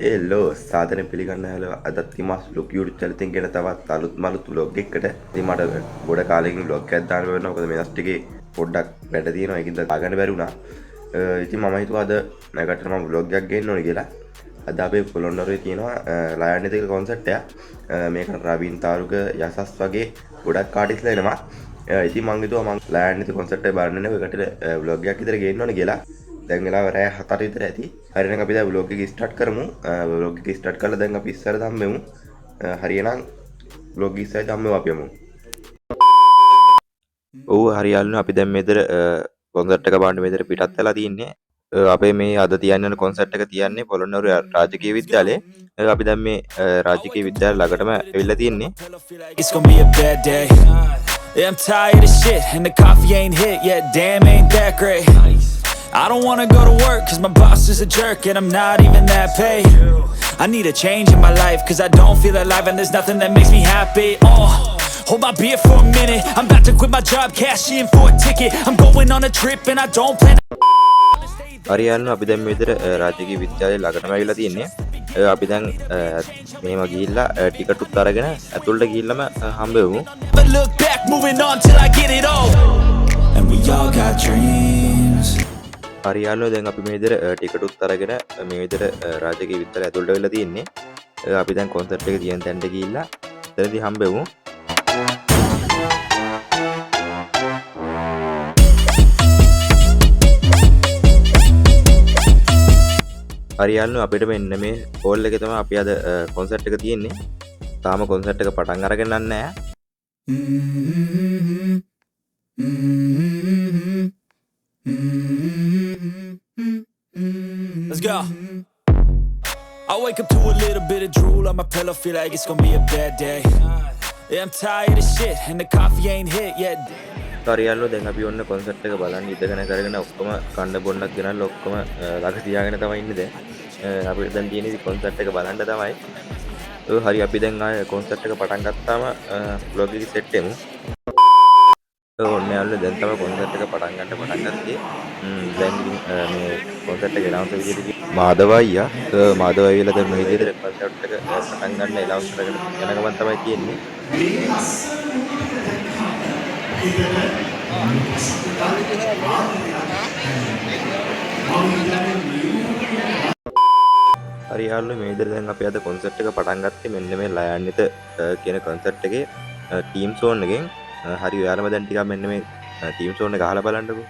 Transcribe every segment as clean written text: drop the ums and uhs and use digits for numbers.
එල්ලෝ සාධන පිළිගන්න හැල අදත් තිමස් lock YouTube channel එකෙන් ගෙන තවත් අලුත් මලුත් vlog එකකට. ඉතින් මට ගොඩ කාලෙකින් vlog එකක් දාන්න වෙනවා. මොකද මේ last එකේ පොඩ්ඩක් වැඩ තියෙනවා. ඒකින්ද දාගන්න බැරි වුණා. ඉතින් මම හිතුවා අද නැගට මම vlog එකක් ගේන්න ඕනේ කියලා. අද අපේ පොළොන්නරුවේ තියෙනවා ලයන් එක කොන්සර්ට් එක. මේක රවින් තාරුක යසස් වගේ ගොඩක් ආටිස්ලා එනවා. ඉතින් මම හිතුවා මම ලයන් එක කොන්සර්ට් එක බලන්න නේ ඔයකට vlog එකක් විතර ගේන්න ඕනේ කියලා. දැන් වෙලාව රෑ 7 විතර ඇති. හරිනම් අපි දැන් vlog එක ස්ටාර්ට් කරමු. vlog එක ස්ටාර්ට් කරලා දැන් අපි ඉස්සර ධම්මෙමු. හරියනම් vlog ඉස්සර ධම්මෙමු අපි යමු. ඔව් හරියල්ලු අපි දැන් මෙතන කොන්සර්ට් එක බලන්න මෙතන පිටත් වෙලා තින්නේ. අපේ මේ අද තියන්න යන කොන්සර්ට් එක තියන්නේ පොළොන්නරුව රාජකීය විද්‍යාලයේ. අපි දැන් මේ රාජකීය විද්‍යාලය ළඟටම ඇවිල්ලා තින්නේ. It's gonna be a bad day. Yeah, I'm tired of shit and the coffee ain't hit yet. Damn, ain't that great. I don't wanna go to work cause my boss is a jerk and I'm not even that paid. I need a change in my life cause I don't feel alive and there's nothing that makes me happy. Hold my beer for a minute. I'm about to quit my job, cash in for a ticket. I'm going on a trip and I don't plan. හරියන්න අපි දැන් මෙතන රාජකීය විද්‍යාලයේ ළඟටම ඇවිල්ලා තින්නේ. අපි දැන් මෙහෙම ගිහිල්ලා ටිකට් උත් අරගෙන ඇතුළට ගිහිල්ලාම හම්බෙමු. But look back, moving on till I get it all. And we all got dreams. හරියන්න දැන් අපි මේ විතර ටිකට් උත් අරගෙන මේ විතර රාජකීය විද්‍යාලය ඇතුළට වෙලා තින්නේ. අපි දැන් කොන්සර්ට් එක තියෙන තැනට ගිහිල්ලා එතනදී හම්බෙමු. හරියන්න අපිට මෙන්න මේ හෝල් එකේ තමයි අපි අද කොන්සර්ට් එක තියෙන්නේ. තාම කොන්සර්ට් එක පටන් අරගෙන නැහැ. Let's go. I wake up to a little bit of drool on my pillow, feel like it's gonna be a bad day. Yeah, I'm tired of shit and the coffee ain't hit yet. හරියල්ලෝ දැන් අපි ඔන්න concert එක බලන්න ඉඳගෙන කරගෙන ඔක්කොම කන්න බොන්නක් ගෙනල්ලා ඔක්කොම ළඟ තියාගෙන තමයි ඉන්නේ දැන්. අපි දැන් තියෙන්නේ කොන්සර්ට් එක බලන්න තමයි. හරි අපි දැන් ආයේ කොන්සර්ට් එක පටන් ගත්තාම vlog එක සෙට් වෙමු. ඔන්න යාළුවෝ දැන් තමයි කොන්සර්ට් එක පටන් ගත්තේ. දැන් මේ කොන්සර්ට් එක එනවුන්ස් විදිහට මාධව අයියා මාධව අයියලා දැන් මේ විදිහට කොන්සර්ට් එක පටන් ගන්න එනවුන්ස් කරගෙන යන ගමන් තමයි තියෙන්නේ. හරි යාළුවෝ මේ විදිහට දැන් අපි අද කොන්සර්ට් එක පටන් ගත්තේ මෙන්න මේ ලයන්විත කියන කොන්සර්ට් එකේ ටීම් සෝන් එකෙන්. හරි ඔයාලම දැන් ටිකක් මෙන්න මේ ටීම් සෝන් එක අහලා බලන්නකෝ.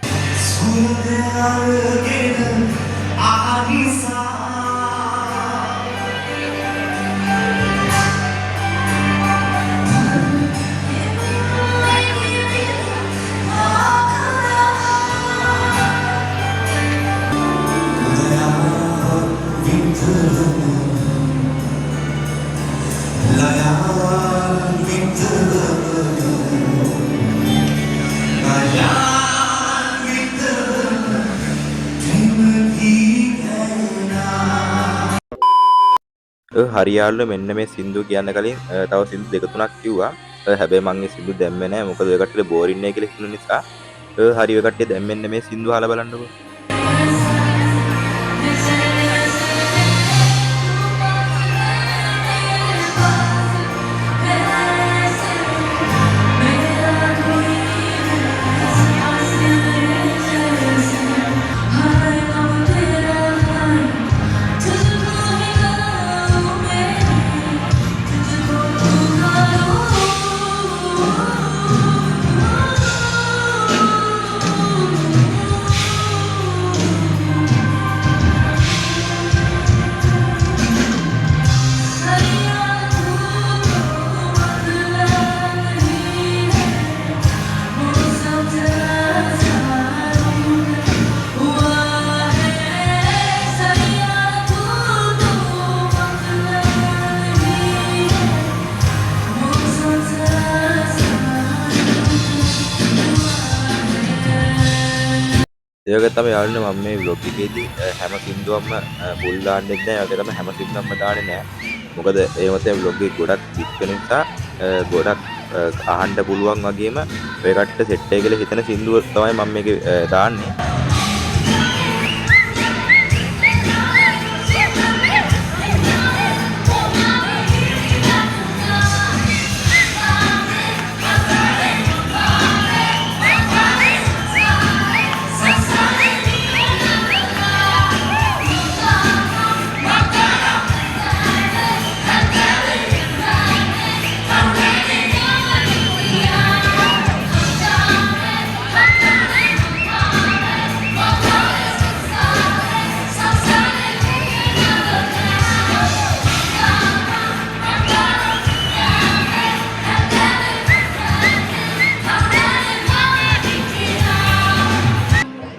හරියාල්ලෝ මෙන්න මේ සින්දු කියන්න කලින් තව සින්දු දෙක තුනක් කිව්වා. හැබැයි මම මේ සින්දු දැම්මේ නැහැ. මොකද ඔය කට්ටියට බෝරින් නේ කියලා හිතුන නිසා. හරි ඔය කට්ටිය දැන් මෙන්න මේ සින්දු අහලා බලන්නකෝ. ඒක තමයි යාළුවනේ මම මේ vlog එකේදී හැම සින්දුවක්ම full දාන්නෙත් නැහැ. ඒක තමයි හැම සින්දුවක්ම දාන්නේ නැහැ. මොකද ඒ මතේ vlog එක ගොඩක් දික් වෙන නිසා ගොඩක් අහන්න පුළුවන් වගේම ඔය කට්ට සෙට් එක කියලා හිතන සින්දුව තමයි මම මේකේ දාන්නේ.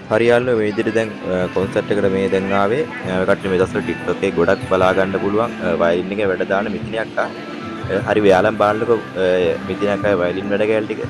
හරියාල්ල මේ විදිහට දැන් කොන්සර්ට් එකට මේ දැන් ආවේ කට්ටිය මේ දවස්වල TikTok එකේ ගොඩක් බලා ගන්න පුළුවන් වයලින් එකේ වැඩ දාන මිතිනයක් හරි ව්‍යාලම් බලන්නකෝ මිතිනයක් වයලින් වැඩ කැල් ටික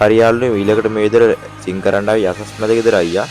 හරියාල්ලු ඊළඟට මේ විදිහට සිං කරන්න ආවේ යසස්මද ගෙදර අයියා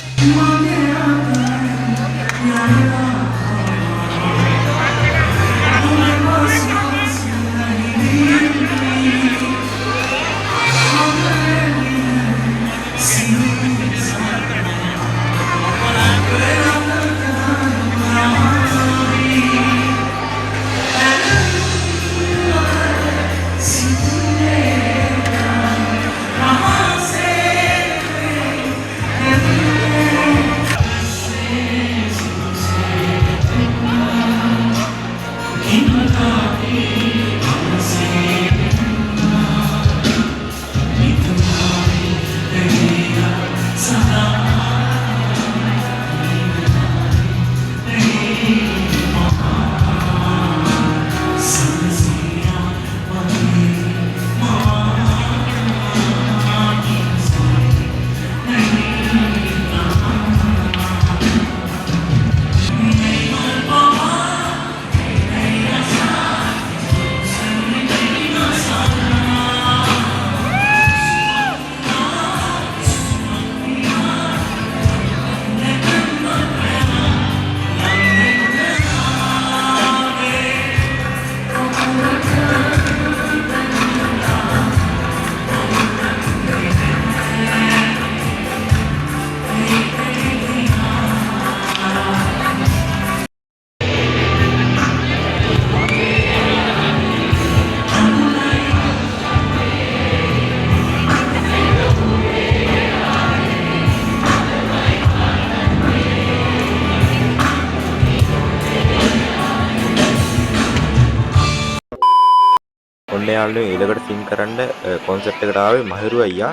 ඔන්න යාළුවෝ ඊළඟට සිං කරන්න කොන්සර්ට් එකට ආවේ මහිරු අයියා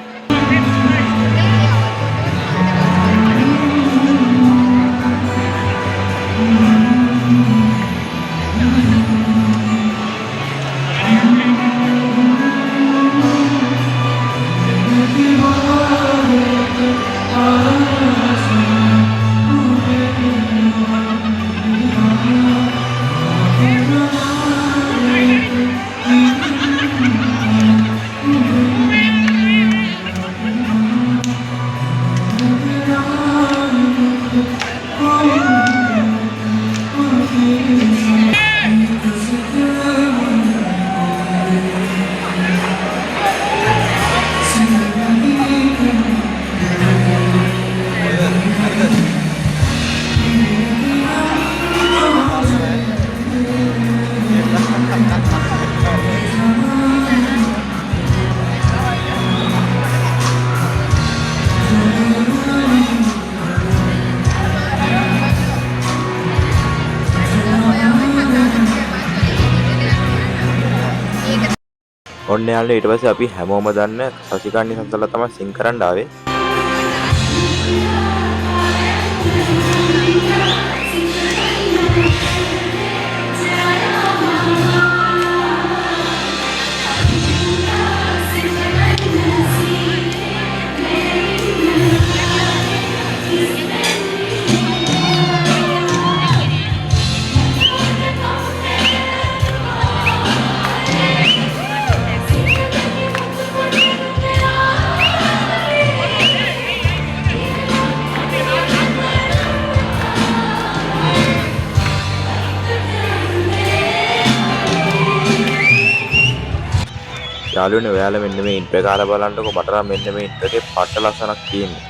ඔන්න යාළුවනේ ඊට පස්සේ අපි හැමෝම දන්න සසිකාන්ති සන්සලා තමයි සිං කරන්න ආවේ. යාළුවනේ ඔයාලා මෙන්න මේ ඉන්ට්‍රෝ එක අහලා බලන්නකෝ මට නම් මෙන්න මේ ඉන්ට්‍රෝ එකේ පට්ට ලස්සනක් තියෙන්නේ.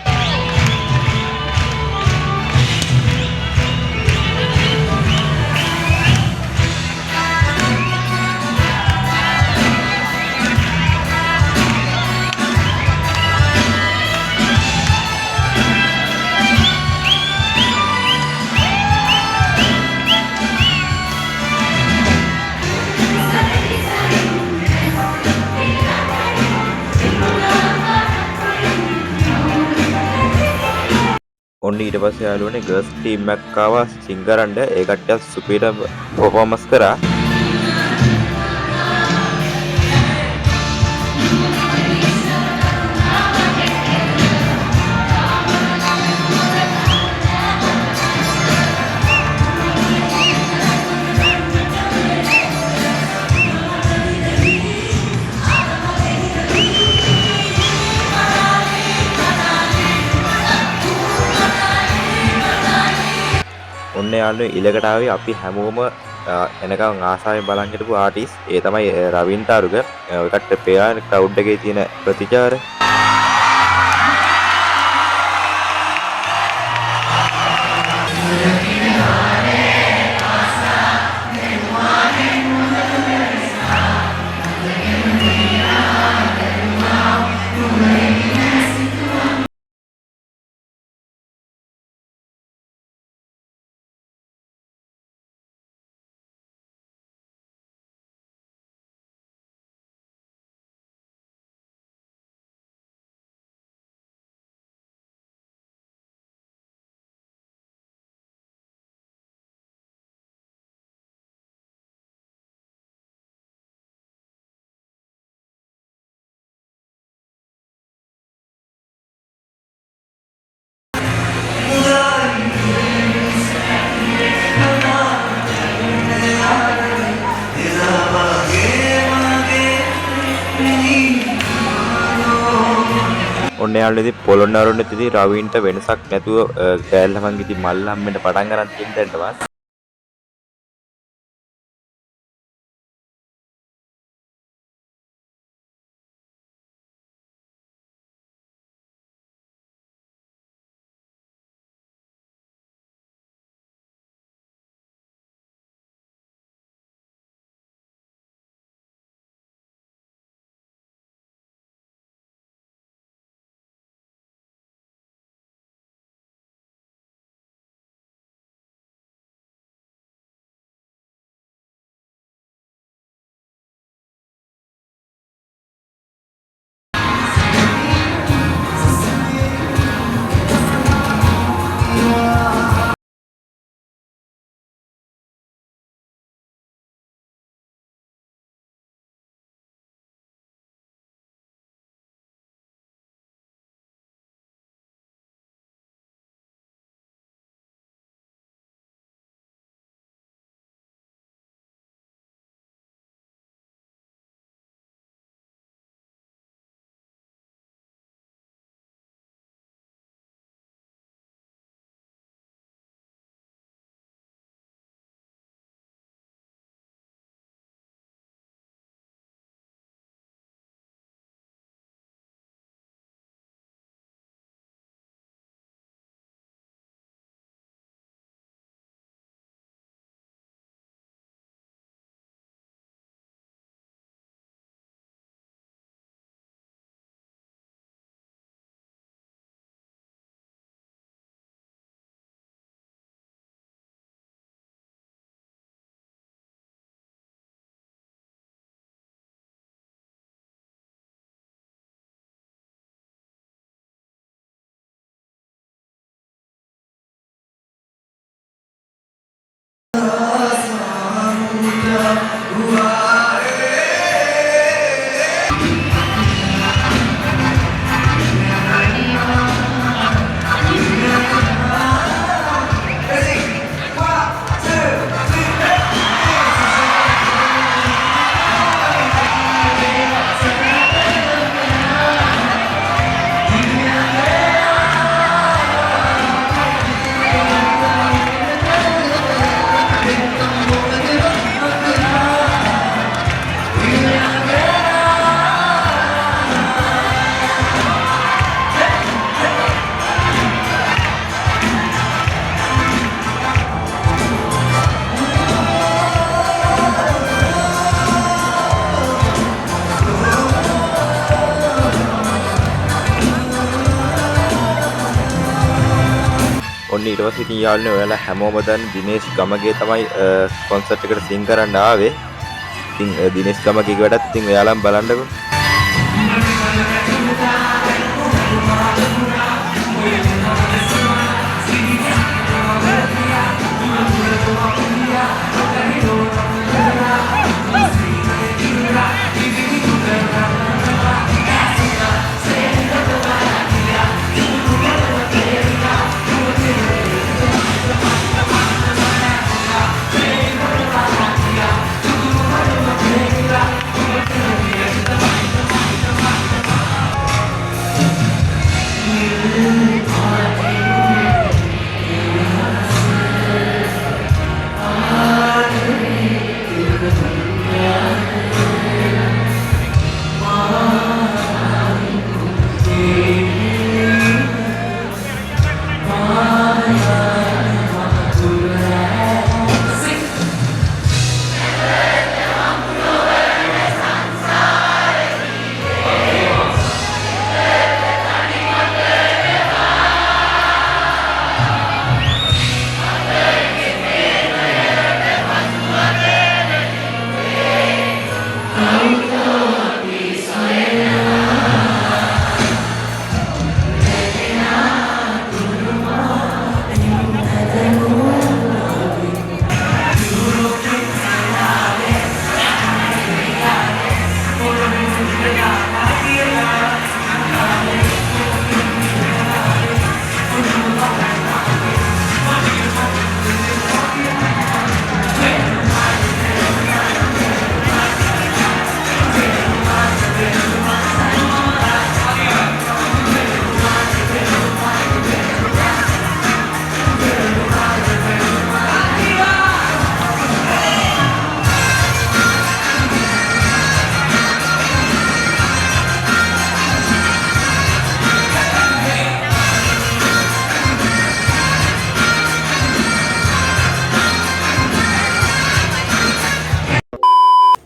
ඔන්න ඊට පස්සේ යාළුවනේ ගර්ල්ස් ටීම් එකක් ආවා සිං කරන්න. ඒ කට්ටියත් සුපිර පර්ෆෝමන්ස් කරා. ඔන්න යාළුවනේ ඊළඟට ආවේ අපි හැමෝම එනකම් ආසාවෙන් බලන් හිටපු ආටිස්ට්. ඒ තමයි රවින් තාරුක. ඔය කට්ටිය පේන ක්‍රවුඩ් එකේ තියෙන ප්‍රතිචාර. ඔන්න යාළුවනේ ඉතින් පොළොන්නරුවනේ ඉතින් රවින්ට වෙනසක් නැතුව කෑල්ලමන් ඉතින් මල්ලම් වෙන්න පටන් ගන්න තියෙන දැන්ටවත්. ඔන්න ඊට පස්සේ ඉතින් යාළුවනේ ඔයාලා හැමෝම දන්න දිනේෂ් ගමගේ තමයි කොන්සර්ට් එකට සිං කරන්න ආවේ. ඉතින් දිනේෂ් ගමගේ වැඩත් ඉතින් ඔයාලම බලන්නකෝ.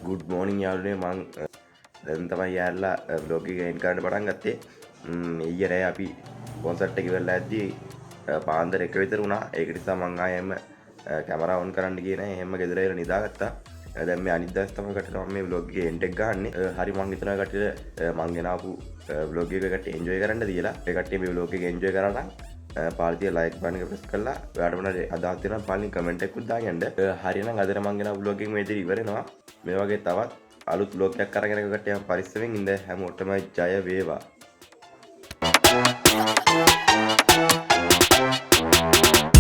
good morning යාළුවනේ මං දැන් තමයි යාළුවා vlog එක එන්ඩ් කරන්න පටන් ගත්තේ. ඊයේ රෑ අපි කොන්සර්ට් එක ඉවරලා ඇද්දි පාන්දර 1 විතර වුණා. ඒක නිසා මං ආයෙම කැමරා ඔන් කරන්න ගියේ නැහැ. එහෙම ගෙදර ඉඳලා නිදාගත්තා. දැන් මේ අනිත් දවස් තමයි කටට මම මේ vlog එකේ එන්ඩ් එක ගන්නෙ. හරි මං හිතනවා කටට මං ගෙනාවු vlog එක කටට එන්ජොයි කරන්න දීලා. ඒ කට්ටිය මේ vlog එක එන්ජොයි කරා නම් පාලිතිය ලයික් බටන් එක ප්‍රෙස් කරලා ඔයාලට මොනවද අදහස් තියෙනවා පාලින් කමෙන්ට් එකකුත් දාගන්න. හරියනම් අදට මං ගෙනාවු vlog එක මේ විදිහට ඉවර වෙනවා. මේ වගේ තවත් අලුත් vlog එකක් අරගෙන කට්ටියම පරිස්සමෙන් ඉන්න හැමෝටම ජය වේවා.